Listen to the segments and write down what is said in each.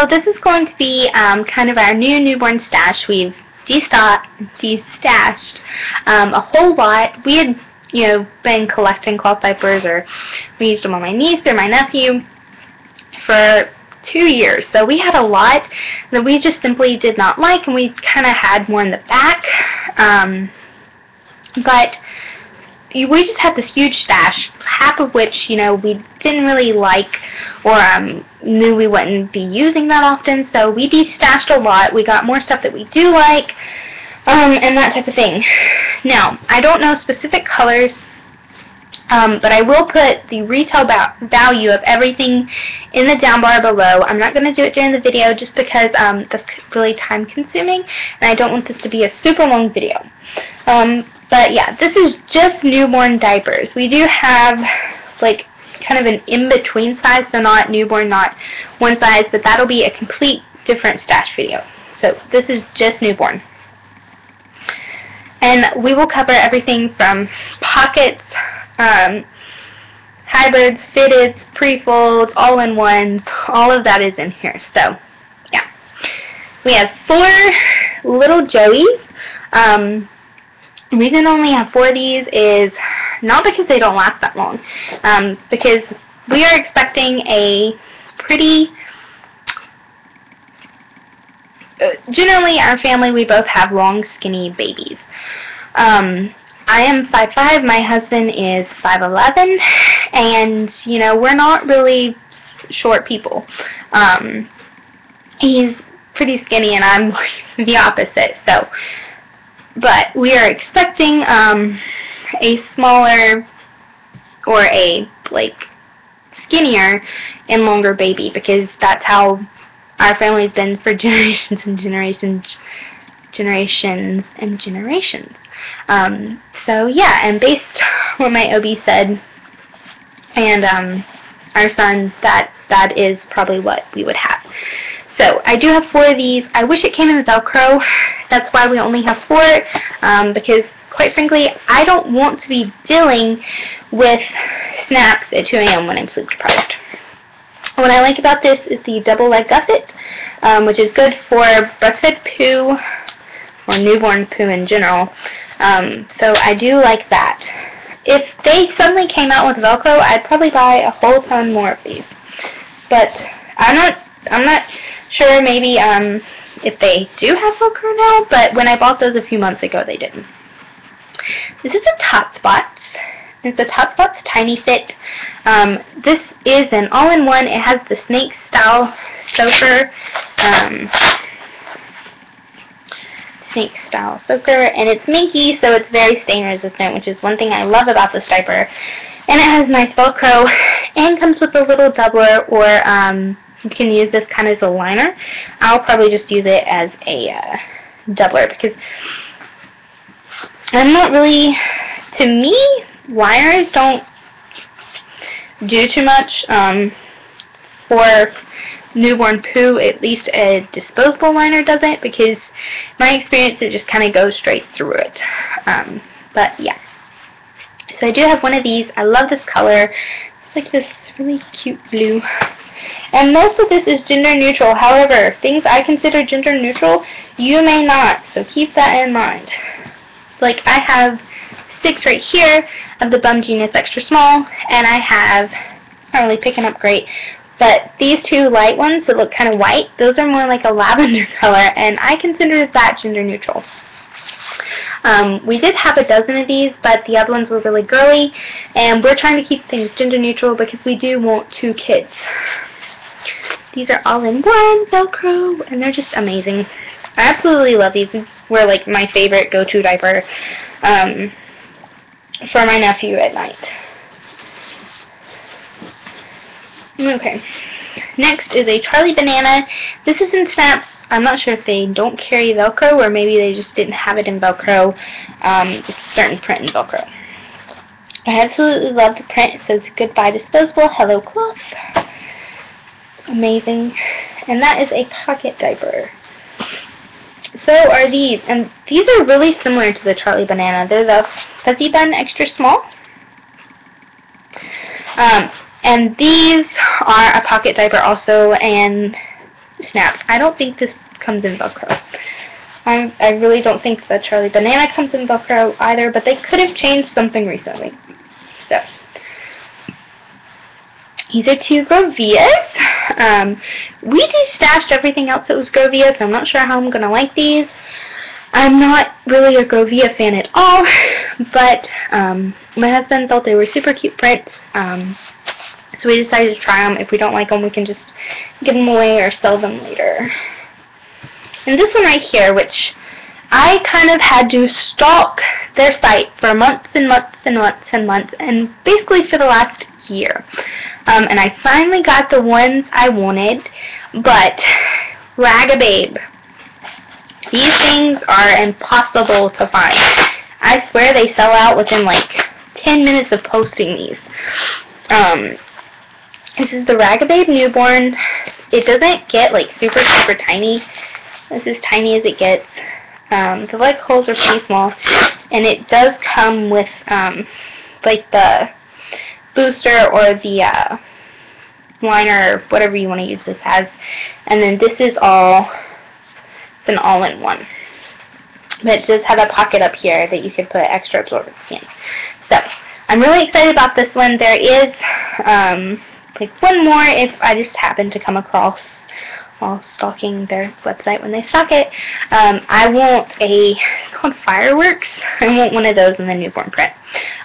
So this is going to be kind of our new newborn stash. We've destashed a whole lot. We had, you know, been collecting cloth diapers, or we used them on my niece or my nephew for 2 years. So we had a lot that we just simply did not like, and we kind of had more in the back. But we just had this huge stash, half of which, you know, we didn't really like or knew we wouldn't be using that often. So we destashed a lot. We got more stuff that we do like, and that type of thing. Now, I don't know specific colors, but I will put the retail value of everything in the down bar below. I'm not going to do it during the video just because that's really time consuming, and I don't want this to be a super long video. But yeah, this is just newborn diapers. We do have like kind of an in-between size, so not newborn, not one size, but that'll be a complete different stash video. So this is just newborn. And we will cover everything from pockets, hybrids, fitteds, prefolds, all-in-ones, all of that is in here. So yeah, we have 4 little Joeys. The reason I only have 4 of these is not because they don't last that long, because we are expecting a pretty, generally our family, we both have long, skinny babies. I am 5'5", my husband is 5'11", and, you know, we're not really short people. He's pretty skinny, and I'm the opposite, so. But we are expecting a smaller or a like skinnier and longer baby, because that's how our family's been for generations and generations and generations. So yeah, and based on what my OB said and our son, that is probably what we would have. So I do have 4 of these. I wish it came in Velcro. That's why we only have 4, because quite frankly, I don't want to be dealing with snaps at 2 a.m. when I'm sleep deprived. What I like about this is the double leg gusset, which is good for breastfed poo or newborn poo in general. So I do like that. If they suddenly came out with Velcro, I'd probably buy a whole ton more of these. But I'm not sure, maybe if they do have Velcro now, but when I bought those a few months ago, they didn't. This is a Tots. It's a Tots Tiny Fit. This is an all-in-one. It has the snake style soaker, and it's minky, so it's very stain resistant, which is one thing I love about this diaper. And it has nice Velcro, and comes with a little doubler, or you can use this kind of as a liner. I'll probably just use it as a doubler, because I'm not really, to me, liners don't do too much for newborn poo. At least a disposable liner doesn't, because my experience, it just kind of goes straight through it. But yeah. So I do have one of these. I love this color. It's like this really cute blue. And most of this is gender neutral. However, things I consider gender neutral, you may not. So keep that in mind. Like, I have sticks right here of the bumgenious extra small, and I have, it's not really picking up great, but these 2 light ones that look kind of white, those are more like a lavender color, and I consider that gender neutral. We did have a dozen of these, but the other ones were really girly, and we're trying to keep things gender neutral because we do want 2 kids. These are all-in-one Velcro, and they're just amazing. I absolutely love these. These were like my favorite go-to diaper for my nephew at night. Okay, next is a Charlie Banana. This is in snaps. I'm not sure if they don't carry Velcro, or maybe they just didn't have it in Velcro. It's a certain print in Velcro. I absolutely love the print. It says, "Goodbye disposable, hello cloth." Amazing. And that is a pocket diaper. So are these, and these are really similar to the Charlie Banana. They're the Fuzzy Bun Extra Small. And these are a pocket diaper also, and snaps. I don't think this comes in Velcro. I really don't think the Charlie Banana comes in Velcro either, but they could have changed something recently. So, these are 2 grovias. We destashed everything else that was grovia, so I'm not sure how I'm going to like these. I'm not really a grovia fan at all, but my husband thought they were super cute prints, so we decided to try them. If we don't like them, we can just give them away or sell them later. And this one right here, which I kind of had to stalk their site for months and months and months and months, and basically for the last year. And I finally got the ones I wanted, but ragababe. These things are impossible to find. I swear they sell out within like 10 minutes of posting these. This is the ragababe newborn. It doesn't get like super tiny. This is tiny as it gets. The leg holes are pretty small, and it does come with like the booster or the liner, whatever you want to use this as. And then this is all, it's an all-in-one. But it does have a pocket up here that you could put extra absorbent in. So, I'm really excited about this one. There is like one more if I just happen to come across while stalking their website when they stock it. I want it's called Fireworks. I want one of those in the newborn print.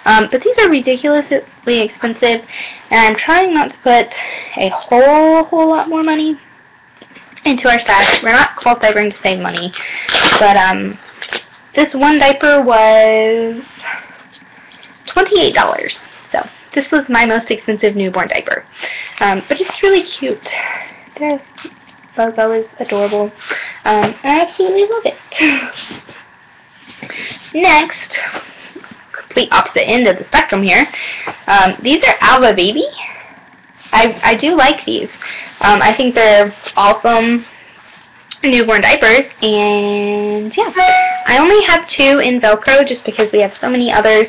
But these are ridiculously expensive, and I'm trying not to put a whole lot more money into our stash. We're not call divering to save money, but this one diaper was $28. So this was my most expensive newborn diaper. But it's really cute. Their logo is adorable. And I absolutely love it. Next, complete opposite end of the spectrum here. These are Alva Baby. I do like these. I think they're awesome newborn diapers, and yeah, I only have 2 in Velcro just because we have so many others.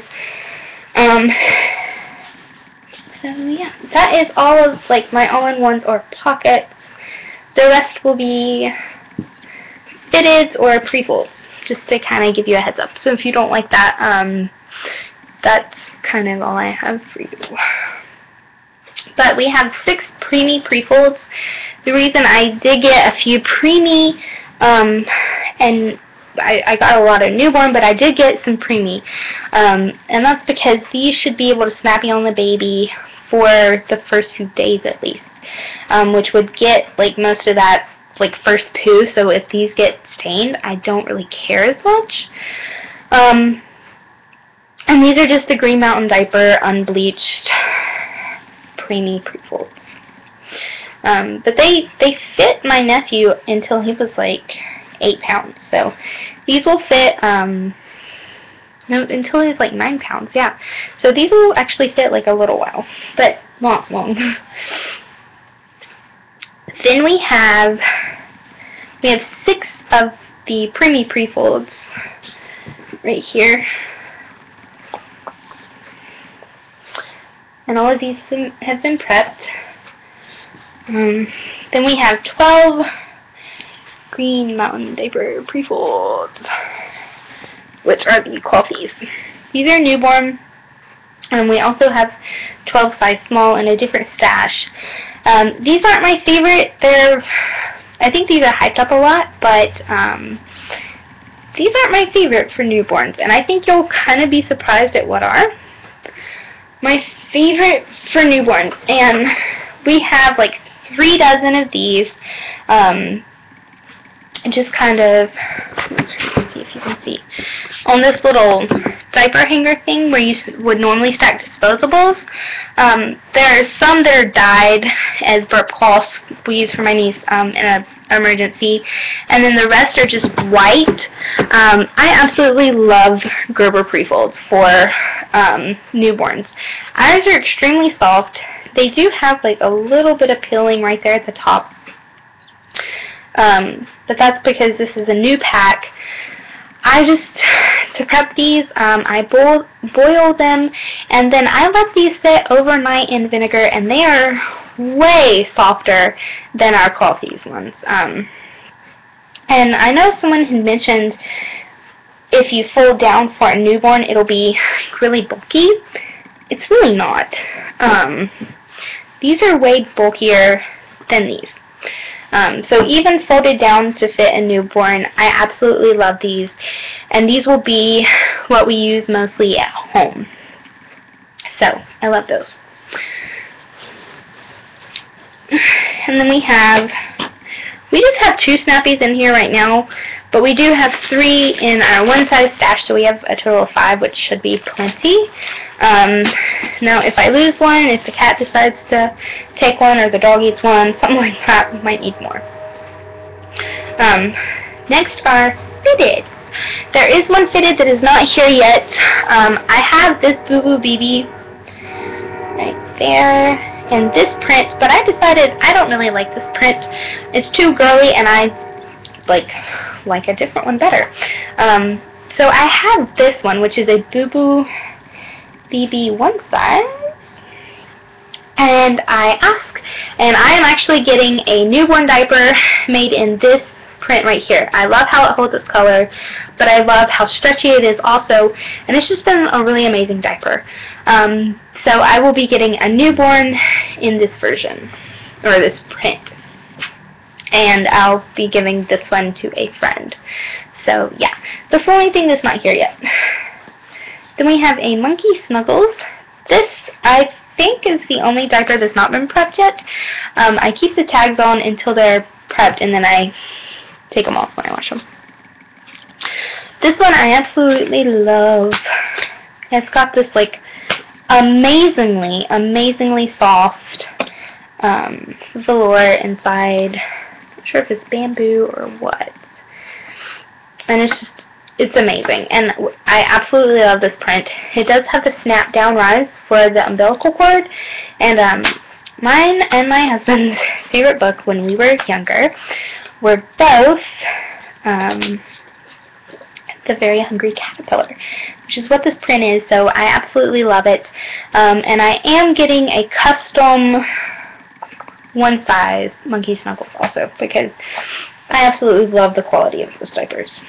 So yeah, that is all of like my all-in-ones or pockets. The rest will be fitteds or prefolds, just to kind of give you a heads up. So if you don't like that, that's kind of all I have for you. But we have 6 premie prefolds. The reason I did get a few premie, and I got a lot of newborn, but I did get some premie. And that's because these should be able to snappy on the baby for the first few days at least. Which would get like most of that like first poo, so if these get stained, I don't really care as much. And these are just the Green Mountain diaper unbleached premie prefolds. But they fit my nephew until he was like 8 pounds. So these will fit no, until he's like 9 pounds, yeah. So these will actually fit like a little while, but not long. Then we have 6 of the premie prefolds right here. And all of these have been prepped. Then we have 12 Green Mountain diaper prefolds, which are the coffees. These are newborn, and we also have 12 size small in a different stash. These aren't my favorite. I think these are hyped up a lot, but these aren't my favorite for newborns, and I think you'll kind of be surprised at what are my favorite for newborns. And we have like 3 dozen of these. Just kind of, let's see if you can see, on this little diaper hanger thing where you would normally stack disposables. There are some that are dyed as burp cloths we use for my niece in an emergency, and then the rest are just white. I absolutely love Gerber prefolds for newborns. Ours are extremely soft. They do have like a little bit of pilling right there at the top. But that's because this is a new pack. To prep these, I boil them, and then I let these sit overnight in vinegar, and they are way softer than our clothies ones. And I know someone had mentioned if you fold down for a newborn, it'll be really bulky. It's really not. These are way bulkier than these. So even folded down to fit a newborn, I absolutely love these. And these will be what we use mostly at home. So, I love those. And then we just have 2 snappies in here right now, but we do have 3 in our one size stash, so we have a total of 5, which should be plenty. Now, if I lose one, if the cat decides to take one, or the dog eats one, something like that, we might need more. Next are fitteds. There is one fitted that is not here yet. I have this Boo Boo BB right there in this print, but I decided I don't really like this print. It's too girly, and I like a different one better. So I have this one, which is a Boo Boo BB one size, and I asked, and I am actually getting a newborn diaper made in this print right here. I love how it holds its color, but I love how stretchy it is also, and it's just been a really amazing diaper. So I will be getting a newborn in this version, or this print, and I'll be giving this one to a friend. So yeah, that's the only thing that's not here yet. Then we have a monkey snuggles. This, I think, is the only diaper that's not been prepped yet. I keep the tags on until they're prepped, and then I take them off when I wash them. This one I absolutely love. It's got this amazingly soft velour inside. Not sure if it's bamboo or what. And it's amazing. And I absolutely love this print. It does have the snap down rise for the umbilical cord. And mine and my husband's favorite book when we were younger were both The Very Hungry Caterpillar, which is what this print is, so I absolutely love it. And I am getting a custom one size monkey snuggles also, because I absolutely love the quality of those diapers.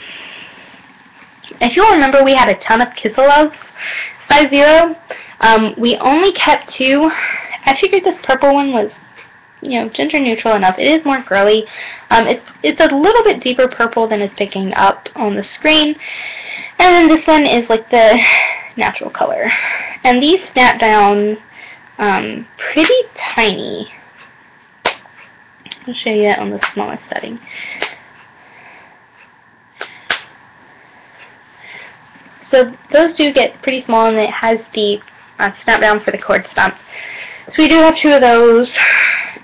If you'll remember, we had a ton of kissaluv size 0. We only kept 2. I figured this purple one was, gender neutral enough. It is more girly. It's a little bit deeper purple than it's picking up on the screen. And then this one is like the natural color. And these snap down pretty tiny. I'll show you that on the smallest setting. So those do get pretty small, and it has the snap down for the cord stump. So we do have 2 of those,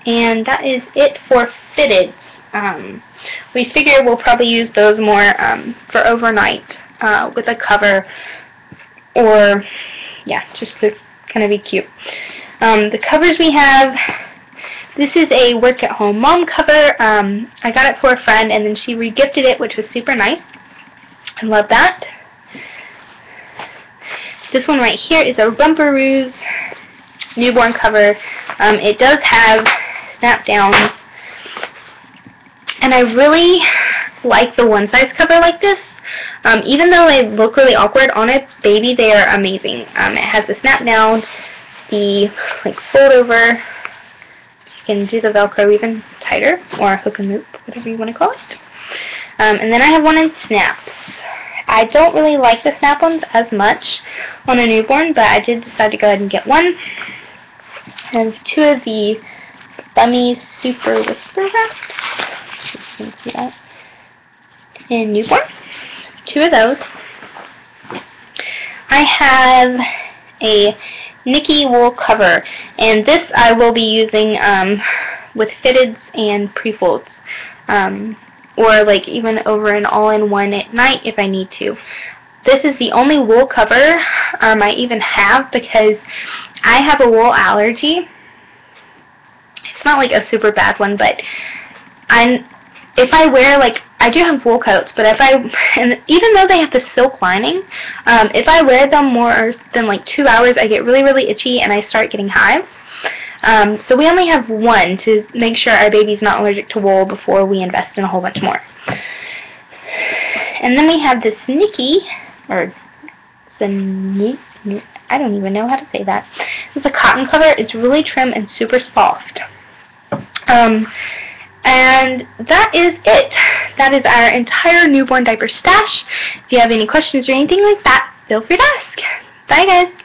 and that is it for fitteds. We figure we'll probably use those more for overnight with a cover, or yeah, just to kind of be cute. The covers we have, this is a work at home mom cover. I got it for a friend, and then she re-gifted it, which was super nice. I love that. This one right here is a rumparooz newborn cover. It does have snap downs, and I really like the one size cover like this. Even though they look really awkward on a baby, they are amazing. It has the snap down, the fold over. You can do the Velcro even tighter, or hook and loop, whatever you want to call it. And then I have one in snaps. I don't really like the snap-ons as much on a newborn, but I did decide to go ahead and get one. I have 2 of the Bummis Super Whisper Wraps. You can see that. In newborn. 2 of those. I have a Nikki wool cover, and this I will be using with fitteds and prefolds. Or even over an all-in-one at night if I need to. This is the only wool cover I even have, because I have a wool allergy. It's not a super bad one, but if I wear, I do have wool coats, but and even though they have the silk lining, if I wear them more than 2 hours, I get really, really itchy and I start getting hives. So we only have one to make sure our baby's not allergic to wool before we invest in a whole bunch more. And then we have this Nikki, or I don't even know how to say that. It's a cotton cover. It's really trim and super soft. And that is it. That is our entire newborn diaper stash. If you have any questions or anything like that, feel free to ask. Bye, guys.